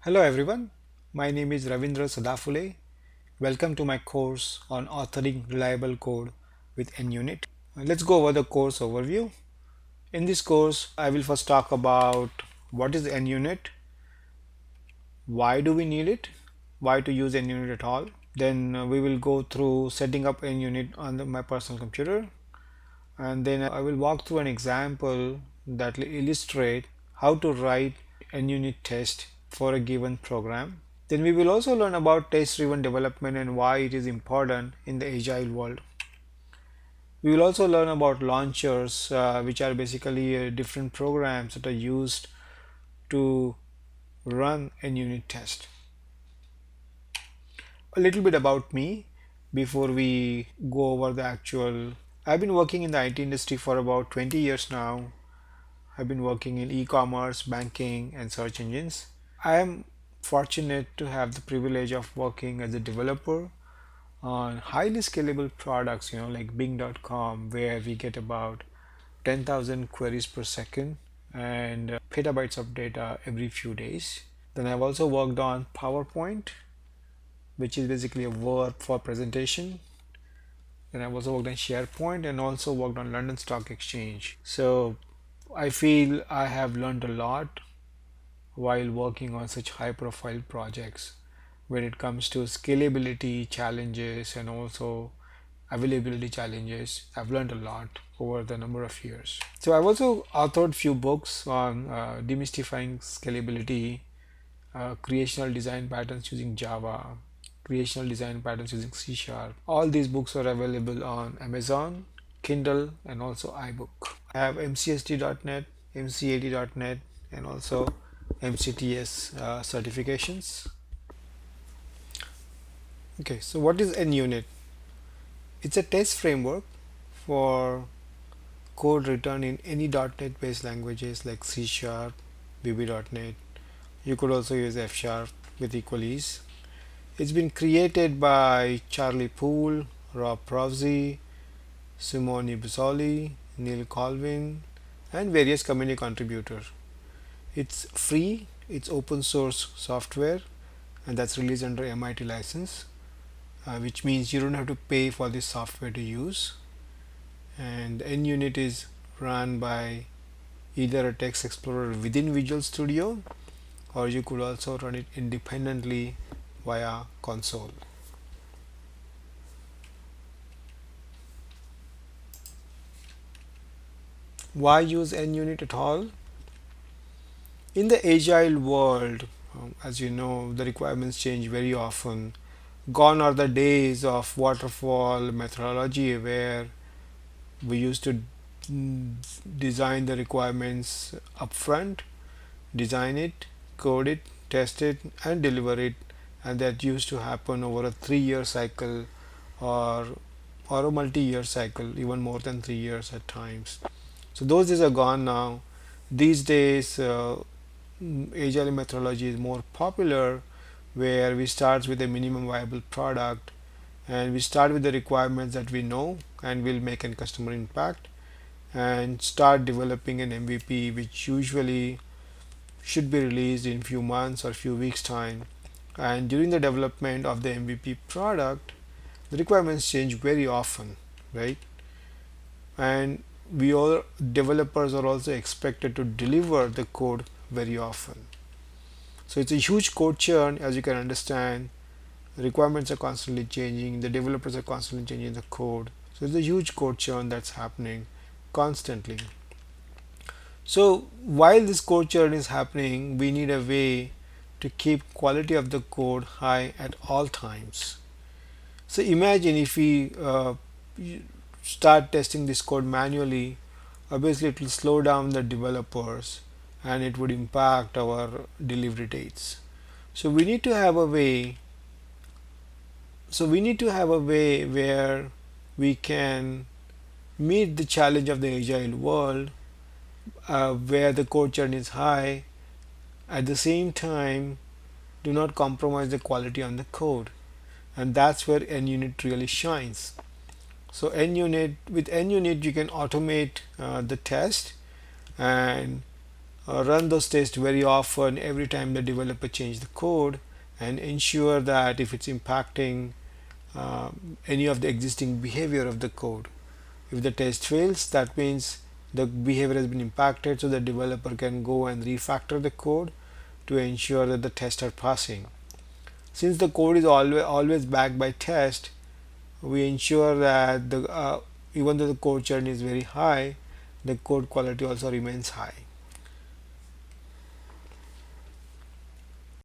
Hello everyone, my name is Ravindra Sadafule. Welcome to my course on authoring reliable code with NUnit. Let's go over the course overview. In this course, I will first talk about what is NUnit, why do we need it, why to use NUnit at all. Then we will go through setting up NUnit on my personal computer, and then I will walk through an example that will illustrate how to write a unit test for a given program. Then we will also learn about test-driven development and why it is important in the agile world. We will also learn about launchers, which are basically different programs that are used to run a unit test. A little bit about me before we go over the actual. I've been working in the IT industry for about 20 years now. I've been working in e-commerce, banking, and search engines. I am fortunate to have the privilege of working as a developer on highly scalable products, like Bing.com, where we get about 10,000 queries per second and petabytes of data every few days. Then I've also worked on PowerPoint, which is basically a word for presentation. Then I've also worked on SharePoint and also worked on London Stock Exchange. So I feel I have learned a lot while working on such high profile projects when it comes to scalability challenges and also availability challenges. I've learned a lot over the number of years. So I've also authored few books on demystifying scalability, creational design patterns using Java, creational design patterns using C Sharp. All these books are available on Amazon, Kindle, and also iBook. I have MCSD.net, MCAD.net, and also MCTS certifications. Okay, so what is NUnit? It's a test framework for code written in any .NET based languages like C Sharp, VB.NET. You could also use F Sharp with equal ease. It's been created by Charlie Poole, Rob Provzi, Simone Busoli, Neil Colvin, and various community contributors. It's free, it's open source software, and that's released under MIT license, which means you don't have to pay for this software to use. And NUnit is run by either a text explorer within Visual Studio, or you could also run it independently via console. Why use NUnit at all? In the agile world, as you know, the requirements change very often. Gone are the days of waterfall methodology where we used to design the requirements upfront, design it, code it, test it, and deliver it, and that used to happen over a 3-year cycle or a multi-year cycle, even more than 3 years at times. So those days are gone now. These days, agile methodology is more popular, where we start with a minimum viable product and we start with the requirements that we know and will make a customer impact and start developing an MVP, which usually should be released in few months or few weeks time. And during the development of the MVP product, the requirements change very often, right? And we all developers are also expected to deliver the code very often. So it's a huge code churn, as you can understand. The requirements are constantly changing, the developers are constantly changing the code. So it's a huge code churn that's happening constantly. So while this code churn is happening, we need a way to keep quality of the code high at all times. So imagine if we start testing this code manually, obviously it will slow down the developers and it would impact our delivery dates. So we need to have a way where we can meet the challenge of the agile world, where the code churn is high, at the same time do not compromise the quality on the code, and that's where NUnit really shines. So with NUnit you can automate the test, and run those tests very often every time the developer change the code and ensure that if it's impacting any of the existing behavior of the code. If the test fails, that means the behavior has been impacted, so the developer can go and refactor the code to ensure that the tests are passing. Since the code is always backed by test, we ensure that even though the code churn is very high, the code quality also remains high.